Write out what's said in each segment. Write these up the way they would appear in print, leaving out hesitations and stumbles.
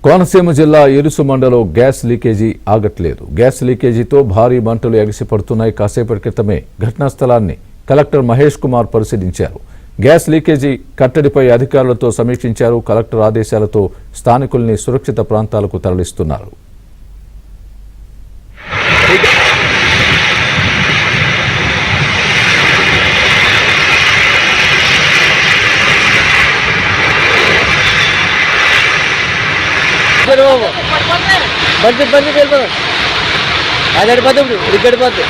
కోనసీమ జిల్లా ఇరుసు మండలం gas leakage ఆగట్లేదు. గ్యాస్ లీకేజీతో భారీ మంటలు ఎగసిపడుతున్నాయి. కాసేపటి క్రితమే ఘటనా స్థలాన్ని కలెక్టర్ మహేష్ కుమార్ పరిశీలించారు. గ్యాస్ లీకేజీ కట్టడిపై అధికారులతో సమీక్షించారు. కలెక్టర్ ఆదేశాలతో స్థానికుల్ని సురక్షిత ప్రాంతాలకు తరలిస్తున్నారు. బండి వెళ్ళిపోదాం. అది అడిపోతాం, ఇది అడిపోద్దు.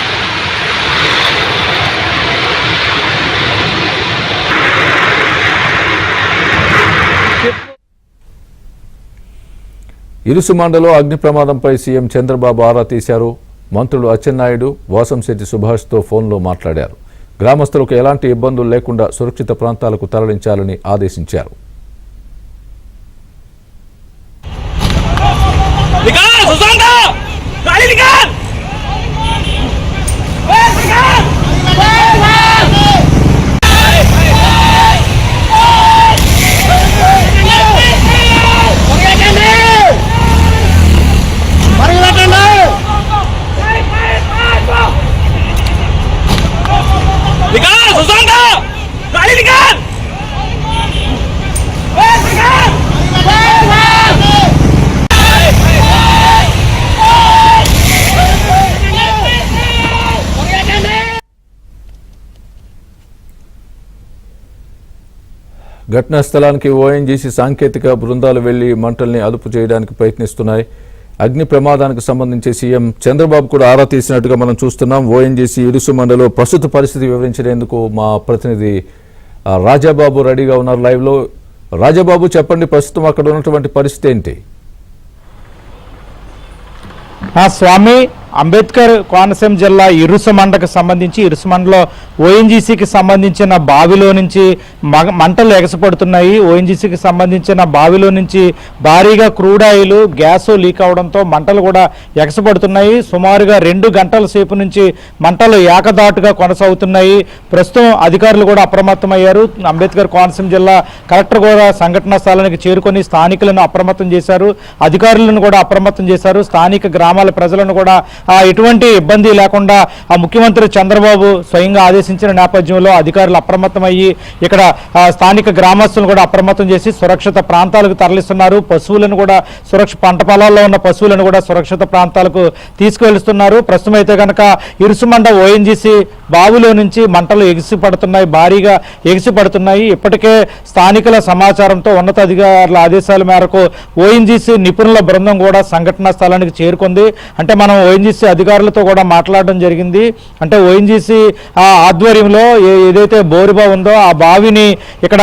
ఇరుసు మండలం అగ్ని ప్రమాదంపై సీఎం చంద్రబాబు ఆరా తీశారు. మంత్రులు అచ్చెన్నాయుడు, వాసంశెట్టి సుభాష్తో ఫోన్లో మాట్లాడారు. గ్రామస్తులకు ఎలాంటి ఇబ్బందులు లేకుండా సురక్షిత ప్రాంతాలకు తరలించాలని ఆదేశించారు. ఘటనా స్థలానికి ఓఎన్జీసీ సాంకేతిక బృందాలు వెళ్లి మంటల్ని అదుపు చేయడానికి ప్రయత్నిస్తున్నాయి. అగ్ని ప్రమాదానికి సంబంధించి సీఎం చంద్రబాబు కూడా ఆరా తీసినట్టుగా మనం చూస్తున్నాం. ఓఎన్జీసీ ఇరుసు మండలం ప్రస్తుత పరిస్థితి వివరించేందుకు మా ప్రతినిధి రాజాబాబు రెడీగా ఉన్నారు లైవ్లో. రాజాబాబు, చెప్పండి, ప్రస్తుతం అక్కడ ఉన్నటువంటి పరిస్థితి ఏంటి? స్వామి, అంబేద్కర్ కోనసీమ జిల్లా ఇరుసు మండకు సంబంధించి ఇరుసు మండలో ఓఎన్జీసీకి సంబంధించిన బావిలో నుంచి మంటలు ఎగసిపడుతున్నాయి. ఓఎన్జీసీకి సంబంధించిన బావిలో నుంచి భారీగా క్రూడ్ ఆయిల్, గ్యాస్ లీక్ అవడంతో మంటలు కూడా ఎగసిపడుతున్నాయి. సుమారుగా 2 గంటల సేపు నుంచి మంటలు ఏకదాటుగా కొనసాగుతున్నాయి. ప్రస్తుతం అధికారులు కూడా అప్రమత్తమయ్యారు. అంబేద్కర్ కోనసీమ జిల్లా కలెక్టర్ కూడా సంఘటనా స్థలానికి చేరుకొని స్థానికులను అప్రమత్తం చేశారు. అధికారులను కూడా అప్రమత్తం చేశారు. స్థానిక గ్రామాల ప్రజలను కూడా ఎటువంటి ఇబ్బంది లేకుండా ముఖ్యమంత్రి చంద్రబాబు స్వయంగా ఆదేశించిన నేపథ్యంలో అధికారులు అప్రమత్తమయ్యి ఇక్కడ స్థానిక గ్రామస్తులను కూడా అప్రమత్తం చేసి సురక్షిత ప్రాంతాలకు తరలిస్తున్నారు. పశువులను కూడా పంట పొలాల్లో ఉన్న పశువులను కూడా సురక్షిత ప్రాంతాలకు తీసుకువెళ్తున్నారు. ప్రస్తుతం అయితే కనుక ఇరుసుమండ ఓఎన్జీసీ బావిలో నుంచి మంటలు ఎగిసిపడుతున్నాయి, భారీగా ఎగిసిపడుతున్నాయి. ఇప్పటికే స్థానికుల సమాచారంతో ఉన్నతాధికారుల ఆదేశాల మేరకు ఓఎన్జీసీ నిపుణుల బృందం కూడా సంఘటనా స్థలానికి చేరుకుంది. అంటే మనం ఓఎన్జీసీ అధికారులతో కూడా మాట్లాడడం జరిగింది. అంటే ఓఎన్జీసీ ఆధ్వర్యంలో ఏదైతే బోరుబా ఉందో ఆ బావిని ఇక్కడ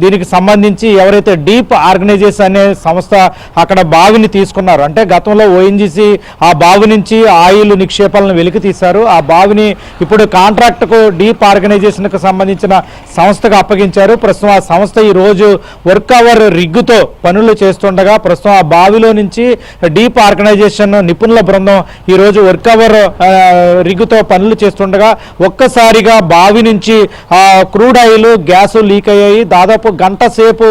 దీనికి సంబంధించి ఎవరైతే డీప్ ఆర్గనైజేషన్ అనే సంస్థ అక్కడ బావిని తీసుకున్నారు. అంటే గతంలో ఓఎన్జీసీ ఆ బావి నుంచి ఆయిల్ నిక్షేపాలను వెలికి తీశారు. ఆ బావిని ఇప్పుడు కాంట్రాక్ట్కు డీప్ ఆర్గనైజేషన్కు సంబంధించిన సంస్థకు అప్పగించారు. ప్రస్తుతం ఆ సంస్థ ఈ రోజు వర్క్ అవర్ రిగ్గుతో పనులు చేస్తుండగా ప్రస్తుతం ఆ బావిలో నుంచి డీప్ ఆర్గనైజేషన్ నిపుణుల బృందం ఈ రోజు వర్క్ అవర్ రిగ్గుతో పనులు చేస్తుండగా ఒక్కసారిగా బావి నుంచి క్రూడ్ ఆయిల్, గ్యాస్ లీక్ అయ్యాయి. దాదాపు గంట సేపు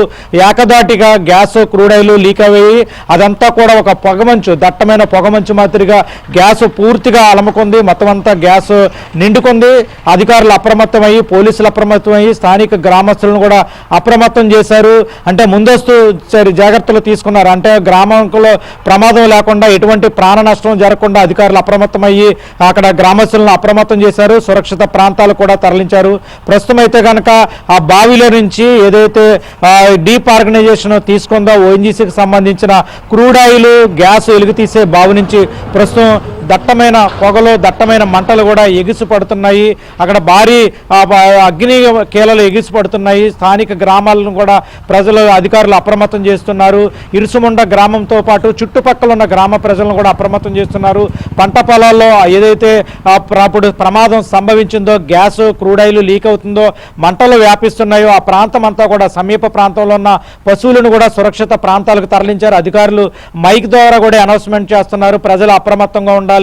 ఏకదాటిగా గ్యాస్, క్రూడ్ ఆయిల్ లీక్ అయ్యాయి. అదంతా కూడా ఒక పొగమంచు, దట్టమైన పొగమంచు మాదిరిగా గ్యాస్ పూర్తిగా అలముకుంది. మొత్తం అంతా గ్యాస్ నిండుకుంది. అధికారులు అప్రమత్తమయ్యి, పోలీసులు అప్రమత్తమయ్యి, స్థానిక గ్రామస్తులను కూడా అప్రమత్తం చేశారు. అంటే ముందస్తు జాగ్రత్తలు తీసుకున్నారు. అంటే గ్రామంలో ప్రమాదం లేకుండా, ఎటువంటి ప్రాణ నష్టం జరగకుండా అధికారులు అప్రమత్తమయ్యి అక్కడ గ్రామస్తులను అప్రమత్తం చేశారు. సురక్షిత ప్రాంతాలు కూడా తరలించారు. ప్రస్తుతం అయితే కనుక ఆ బావిలో నుంచి ఏదైతే డీప్ ఆర్గనైజేషన్ తీసుకుందో ఓఎన్జీసీకి సంబంధించిన క్రూడ్ ఆయిల్, గ్యాస్ వెలుగు తీసే బావి నుంచి ప్రస్తుతం దట్టమైన పొగలు, దట్టమైన మంటలు కూడా ఎగిసిపడుతున్నాయి. అక్కడ భారీ అగ్ని కీలలు ఎగిసిపడుతున్నాయి. స్థానిక గ్రామాలను కూడా ప్రజలు, అధికారులు అప్రమత్తం చేస్తున్నారు. ఇరుసుముండ గ్రామంతో పాటు చుట్టుపక్కల ఉన్న గ్రామ ప్రజలను కూడా అప్రమత్తం చేస్తున్నారు. పంట పొలాల్లో ఏదైతే అప్పుడు ప్రమాదం సంభవించిందో, గ్యాస్, క్రూడ్ ఆయిల్ లీక్ అవుతుందో, మంటలు వ్యాపిస్తున్నాయో ఆ ప్రాంతం అంతా కూడా సమీప ప్రాంతంలో ఉన్న పశువులను కూడా సురక్షిత ప్రాంతాలకు తరలించారు. అధికారులు మైక్ ద్వారా కూడా అనౌన్స్మెంట్ చేస్తున్నారు. ప్రజలు అప్రమత్తంగా ఉండాలి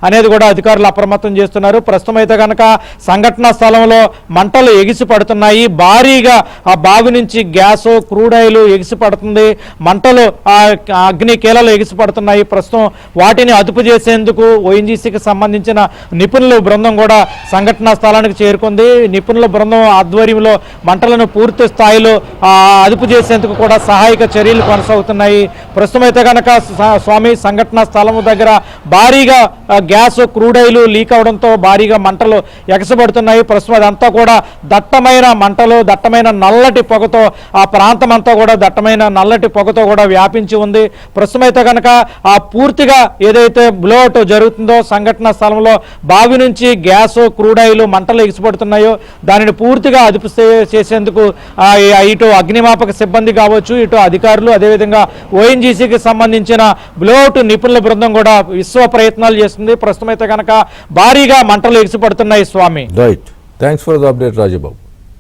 అనేది కూడా అధికారులు అప్రమత్తం చేస్తున్నారు. ప్రస్తుతం అయితే కనుక సంఘటనా స్థలంలో మంటలు ఎగిసి పడుతున్నాయి. భారీగా ఆ బావి నుంచి గ్యాస్ క్రూడ్ ఆయిల్ ఎగిసి పడుతుంది. మంటలు అగ్ని కీలలు ఎగిసి పడుతున్నాయి. ప్రస్తుతం వాటిని అదుపు చేసేందుకు ఓఎన్జీసీకి సంబంధించిన నిపుణుల బృందం కూడా సంఘటనా స్థలానికి చేరుకుంది. నిపుణుల బృందం ఆధ్వర్యంలో మంటలను పూర్తి స్థాయిలో అదుపు చేసేందుకు కూడా సహాయక చర్యలు కొనసాగుతున్నాయి. ప్రస్తుతం అయితే కనుక స్వామి సంఘటనా స్థలం దగ్గర భారీగా గ్యాస్ క్రూడ్ ఆయిల్ లీక్ అవడంతో భారీగా మంటలు ఎగసబడుతున్నాయి. ప్రస్తుతం అదంతా కూడా దట్టమైన మంటలు, దట్టమైన నల్లటి పొగతో ఆ ప్రాంతం అంతా కూడా దట్టమైన నల్లటి పొగతో కూడా వ్యాపించి ఉంది. ప్రస్తుతం అయితే కనుక ఆ పూర్తిగా ఏదైతే బ్లోఅవుట్ జరుగుతుందో సంఘటనా స్థలంలో బావి నుంచి గ్యాస్ క్రూడ్ ఆయిల్ మంటలు ఎగిసిపడుతున్నాయో దానిని పూర్తిగా అదుపు చేసేందుకు ఇటు అగ్నిమాపక సిబ్బంది కావచ్చు, ఇటు అధికారులు, అదేవిధంగా ఓఎన్జీసీకి సంబంధించిన బ్లోఅవుట్ నిపుణుల బృందం కూడా విశ్వ ప్రయత్నాలు చేస్తుంది. ప్రస్తుతం అయితే కనుక భారీగా మంటలు ఎగిసిపడుతున్నాయి. Swamy right, thanks for the update Rajababu.